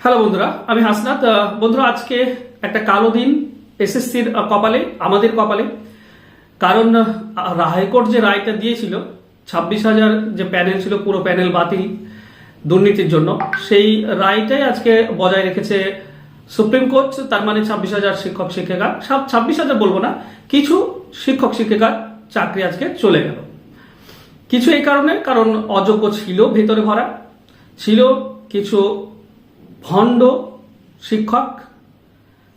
Hello বন্ধুরা, আমি হাসনাত। বন্ধুরা, আজকে একটা কালো দিন এসএসসির কপালে, আমাদের কপালে। কারণ হাইকোর্ট যে রায়টা দিয়েছিল, 26,000 যে প্যানেল ছিল পুরো প্যানেল বাতিল দুর্নীতির জন্য, সেই রায়টাই আজকে বজায় রেখেছে সুপ্রিম কোর্ট। তার মানে 26,000 শিক্ষক শিক্ষিকা, 26,000 বলবো না, কিছু শিক্ষক শিক্ষিকার চাকরি আজকে চলে গেল। কিছু এই কারণে, কারণ অযোগ্য ছিল ভেতরে ভরা, ছিল কিছু ভণ্ড শিক্ষক,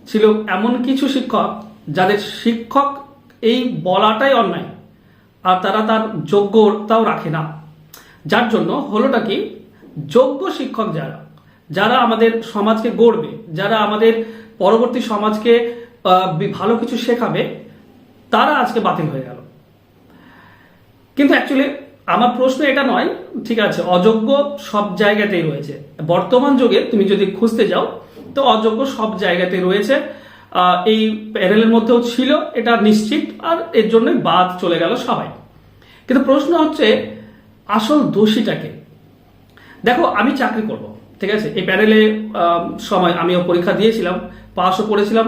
ছিল এমন কিছু শিক্ষক যাদের শিক্ষক এই বলাটাই অন্যায়, আর তারা তার যোগ্যতাও রাখে না। যার জন্য হলোটা কি, যোগ্য শিক্ষক যারা যারা আমাদের সমাজকে গড়বে, যারা আমাদের পরবর্তী সমাজকে ভালো কিছু শেখাবে, তারা আজকে বাতিল হয়ে গেল। কিন্তু অ্যাকচুয়ালি আমার প্রশ্ন এটা নয়, ঠিক আছে, অযোগ্য সব জায়গাতেই রয়েছে। বর্তমান যুগে তুমি যদি খুঁজতে যাও তো অযোগ্য সব জায়গাতেই রয়েছে। এই প্যানেলের মধ্যেও ছিল, এটা নিশ্চিত, আর এর জন্য বাদ চলে গেল সবাই। কিন্তু প্রশ্ন হচ্ছে আসল দোষীটাকে। দেখো, আমি চাকরি করব, ঠিক আছে, এই প্যানেলে সময় আমিও পরীক্ষা দিয়েছিলাম, পাসও করেছিলাম,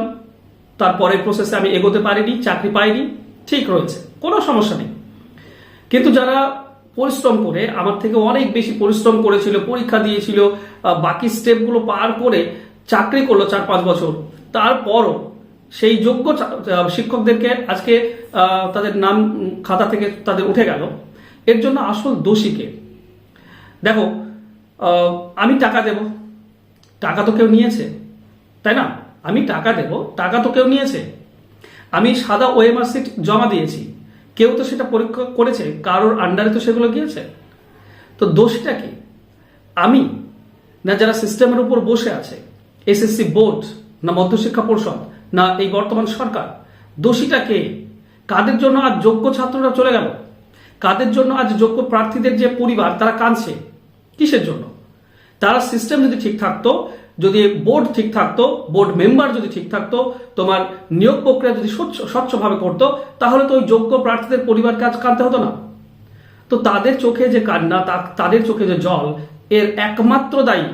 তারপরের প্রসেসে আমি এগোতে পারিনি, চাকরি পাইনি, ঠিক রয়েছে, কোনো সমস্যা নেই। কিন্তু যারা পরিশ্রম করে, আমার থেকে অনেক বেশি পরিশ্রম করেছিল, পরীক্ষা দিয়েছিল, বাকি স্টেপগুলো পার করে চাকরি করলো 4-5 বছর, তারপরও সেই যোগ্য শিক্ষকদেরকে আজকে তাদের নাম খাতা থেকে তাদের উঠে গেল। এর জন্য আসল দোষীকে দেখো। আমি টাকা দেব, টাকা তো কেউ নিয়েছে, তাই না? আমি টাকা দেব, টাকা তো কেউ নিয়েছে। আমি সাদা ওএমআর সিট জমা দিয়েছি, কেউ তো সেটা পরীক্ষা করেছে, কারোর আন্ডারে তো সেগুলো গিয়েছে। তো দোষটা কি? আমি না যারা সিস্টেমের উপর বসে আছে, এসএসসি বোর্ড, না মধ্যশিক্ষা পর্ষদ, না এই বর্তমান সরকার? দোষীটা কে? কাদের জন্য আজ যোগ্য ছাত্ররা চলে গেল? কাদের জন্য আজ যোগ্য প্রার্থীদের যে পরিবার তারা কাঁদছে? কিসের জন্য? তারা সিস্টেম যদি ঠিক থাকতো, যদি বোর্ড ঠিক থাকতো, বোর্ড মেম্বার যদি ঠিক থাকতো, তোমার নিয়োগ প্রক্রিয়া যদি স্বচ্ছভাবে করতো, তাহলে তো ওই যোগ্য প্রার্থীদের পরিবারকে আজ কাঁদতে হতো না। তো তাদের চোখে যে কান্না, তাদের চোখে যে জল, এর একমাত্র দায়ী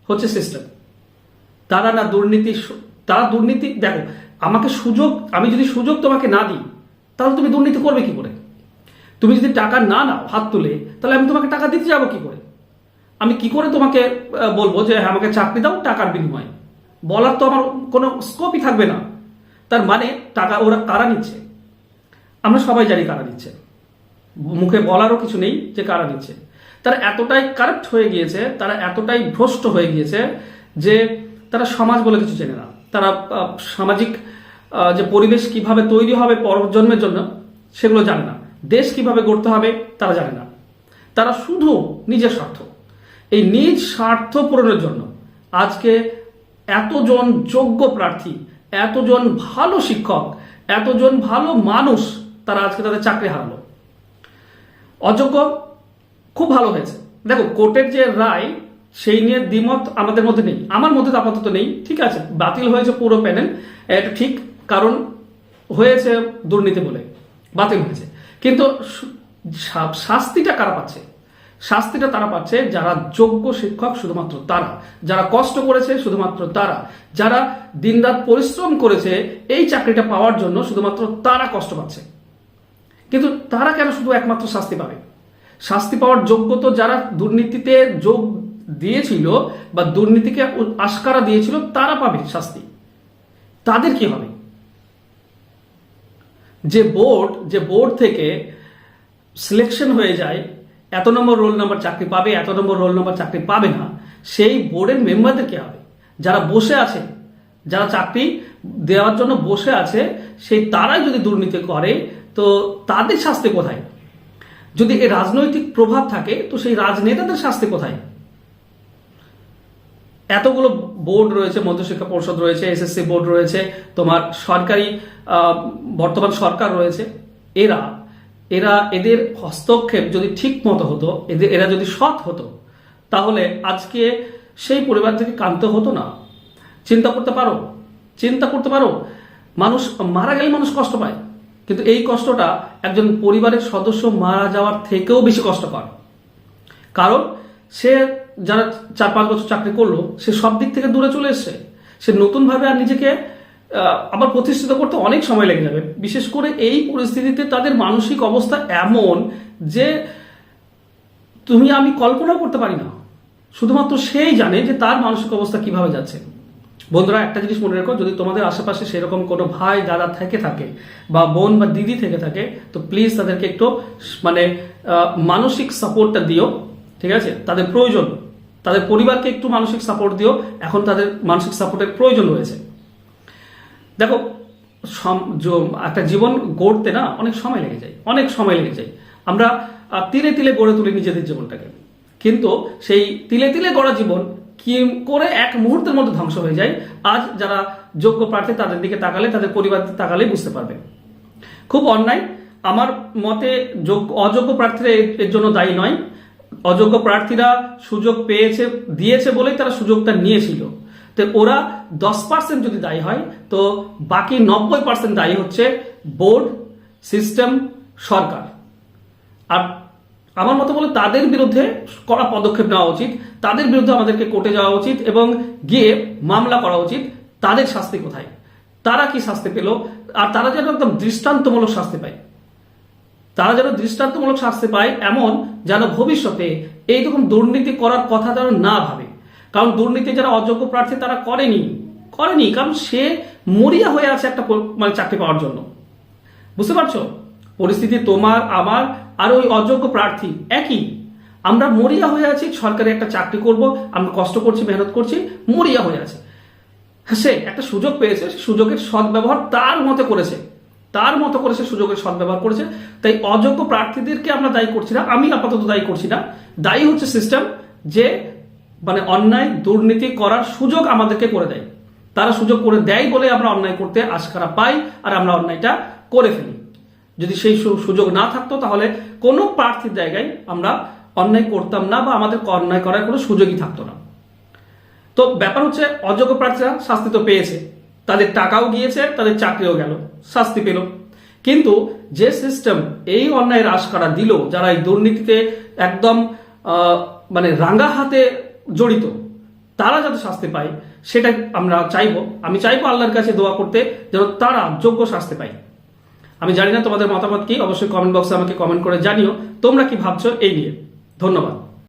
হচ্ছে সিস্টেম। তারা না দুর্নীতি, তারা দুর্নীতি। দেখো, আমাকে সুযোগ, আমি যদি সুযোগ তোমাকে না দিই, তাহলে তুমি দুর্নীতি করবে কি করে? তুমি যদি টাকা না নাও হাত তুলে, তাহলে আমি তোমাকে টাকা দিতে যাবো কি করে? আমি কি করে তোমাকে বলবো যে হ্যাঁ আমাকে চাকরি দাও টাকার বিনিময়ে? বলার তো আমার কোনো স্কোপই থাকবে না। তার মানে টাকা ওরা কারা নিচ্ছে? আমরা সবাই জানি কারা নিচ্ছে, মুখে বলারও কিছু নেই যে কারা নিচ্ছে। তারা এতটাই কারাপ্ট হয়ে গিয়েছে, তারা এতটাই ভ্রষ্ট হয়ে গিয়েছে যে তারা সমাজ বলে কিছু চেনে না। তারা সামাজিক যে পরিবেশ কিভাবে তৈরি হবে পরজন্মের জন্য সেগুলো জানে না। দেশ কিভাবে গড়তে হবে তারা জানে না। তারা শুধু নিজের স্বার্থ, এই নিজ স্বার্থ পূরণের জন্য আজকে এতজন যোগ্য প্রার্থী, এতজন ভালো শিক্ষক, এতজন ভালো মানুষ, তারা আজকে তাদের চাকরি হারালো। অযোগ্য খুব ভালো হয়েছে। দেখো, কোর্টের যে রায়, সেই নিয়ে দ্বিমত আমাদের মধ্যে নেই, আমার মধ্যে আপাতত নেই। ঠিক আছে, বাতিল হয়েছে পুরো প্যানেল, এটা ঠিক, কারণ হয়েছে দুর্নীতি বলে বাতিল হয়েছে। কিন্তু শাস্তিটা কারা পাচ্ছে? শাস্তিটা তারা পাচ্ছে যারা যোগ্য শিক্ষক, শুধুমাত্র তারা, যারা কষ্ট করেছে শুধুমাত্র তারা, যারা দিনরাত পরিশ্রম করেছে এই চাকরিটা পাওয়ার জন্য, শুধুমাত্র তারা কষ্ট পাচ্ছে। কিন্তু তারা কেন শুধু একমাত্র শাস্তি পাবে? শাস্তি পাওয়ার যোগ্য তো যারা দুর্নীতিতে যোগ দিয়েছিল বা দুর্নীতিকে আশকারা দিয়েছিল, তারা পাবে শাস্তি। তাদের কি হবে? যে বোর্ড থেকে সিলেকশন হয়ে যায়, এত নম্বর রোল নাম্বার চাকরি পাবে, এত নম্বর রোল নাম্বার চাকরি পাবে না, সেই বোর্ডের মেম্বারদের কি হবে? যারা বসে আছে, যারা চাকরি দেওয়ার জন্য বসে আছে, সেই তারাই যদি দুর্নীতি করে, তো তাদের শাস্তি কোথায়? যদি এই রাজনৈতিক প্রভাব থাকে, তো সেই রাজনেতাদের শাস্তি কোথায়? এতগুলো বোর্ড রয়েছে, মধ্যশিক্ষা পর্ষদ রয়েছে, এসএসসি বোর্ড রয়েছে, তোমার সরকারি বর্তমান সরকার রয়েছে, এদের হস্তক্ষেপ যদি ঠিক মতো হতো, এরা যদি সৎ হতো, তাহলে আজকে সেই পরিবার থেকে কাঁদতে হতো না। চিন্তা করতে পারো, মানুষ মারা গেলে মানুষ কষ্ট পায়, কিন্তু এই কষ্টটা একজন পরিবারের সদস্য মারা যাওয়ার থেকেও বেশি কষ্টকর। কারণ সে যারা 4-5 বছর চাকরি করলো সে সব দিক থেকে দূরে চলে এসছে, সে নতুনভাবে আর নিজেকে আবার প্রতিষ্ঠিত করতে অনেক সময় লেগে যাবে। বিশেষ করে এই পরিস্থিতিতে তাদের মানসিক অবস্থা এমন যে তুমি আমি কল্পনা করতে পারি না, শুধুমাত্র সেই জানে যে তার মানসিক অবস্থা কিভাবে যাচ্ছে। বন্ধুরা, একটা জিনিস মনে রেখো, যদি তোমাদের আশেপাশে সেরকম কোনো ভাই দাদা থেকে থাকে বা বোন বা দিদি থেকে থাকে, তো প্লিজ তাদেরকে একটু মানে মানসিক সাপোর্টটা দিও, ঠিক আছে? তাদের প্রয়োজন, তাদের পরিবারকে একটু মানসিক সাপোর্ট দিও, এখন তাদের মানসিক সাপোর্টের প্রয়োজন রয়েছে। দেখো, একটা জীবন গড়তে না অনেক সময় লেগে যায়, অনেক সময় লেগে যায়। আমরা তিলে তিলে গড়ে তুলি নিজেদের জীবনটাকে, কিন্তু সেই তিলে তিলে গড়া জীবন কি করে এক মুহূর্তের মধ্যে ধ্বংস হয়ে যায়, আজ যারা যোগ্য প্রার্থী তাদের দিকে তাকালে, তাদের পরিবার তাকালেই বুঝতে পারবে। খুব অন্যায় আমার মতে। অযোগ্য প্রার্থীরা এর জন্য দায়ী নয়। অযোগ্য প্রার্থীরা সুযোগ দিয়েছে বলেই তারা সুযোগটা নিয়েছিল। তো ওরা 10% যদি দায়ী হয়, তো বাকি 90% দায়ী হচ্ছে বোর্ড, সিস্টেম, সরকার। আর আমার মতো বলে তাদের বিরুদ্ধে কড়া পদক্ষেপ নেওয়া উচিত, তাদের বিরুদ্ধে আমাদেরকে কোর্টে যাওয়া উচিত এবং গিয়ে মামলা করা উচিত। তাদের শাস্তি কোথায়, তারা কি শাস্তি পেল, আর তারা যেন একদম দৃষ্টান্তমূলক শাস্তি পায়, তারা যেন দৃষ্টান্তমূলক শাস্তি পায়, এমন যেন ভবিষ্যতে এইরকম দুর্নীতি করার কথা যেন না ভাবে। কারণ দুর্নীতি যারা অযোগ্য প্রার্থী তারা করেনি, কারণ সে মরিয়া হয়ে আছে একটা মানে চাকরি পাওয়ার জন্য। বুঝতে পারছো পরিস্থিতি? তোমার আমার আর ওই অযোগ্য প্রার্থী একই। আমরা মরিয়া হয়ে আছি, সরকারি একটা চাকরি করব, আমরা কষ্ট করছি, মেহনত করছি, মরিয়া হয়ে আছে। সে একটা সুযোগ পেয়েছে, সুযোগের সদ্ব্যবহার তার মতো করেছে, সুযোগের সদ্ব্যবহার করেছে। তাই অযোগ্য প্রার্থীদেরকে আমরা দায়ী করছি না, আমি আপাতত দায়ী করছি না। দায়ী হচ্ছে সিস্টেম, যে মানে অন্যায় দুর্নীতি করার সুযোগ আমাদেরকে করে দেয়। তারা সুযোগ করে দেয় বলে আমরা অন্যায় করতে আশকারা পাই, আর আমরা অন্যায়টা করে ফেলি। যদি সেই সুযোগ না থাকতো তাহলে কোনো প্রার্থীর জায়গায় আমরা অন্যায় করতাম না, বা আমাদের অন্যায় করার কোনো সুযোগই থাকতো না। তো ব্যাপার হচ্ছে, অযোগ্য প্রার্থীরা শাস্তি তো পেয়েছে, তাদের টাকাও গিয়েছে, তাদের চাকরিও গেল, শাস্তি পেল। কিন্তু যে সিস্টেম এই অন্যায়ের আশকারা দিল, যারা এই দুর্নীতিতে একদম মানে রাঙ্গা হাতে জড়িত, তারা যাতে শাস্তি পায় সেটা আমি চাইবো আল্লাহর কাছে দোয়া করতে, যেন তারা যোগ্য শাস্তি পায়। আমি জানি না তোমাদের মতামত কি, অবশ্যই কমেন্ট বক্সে আমাকে কমেন্ট করে জানিও তোমরা কি ভাবছো এই নিয়ে। ধন্যবাদ।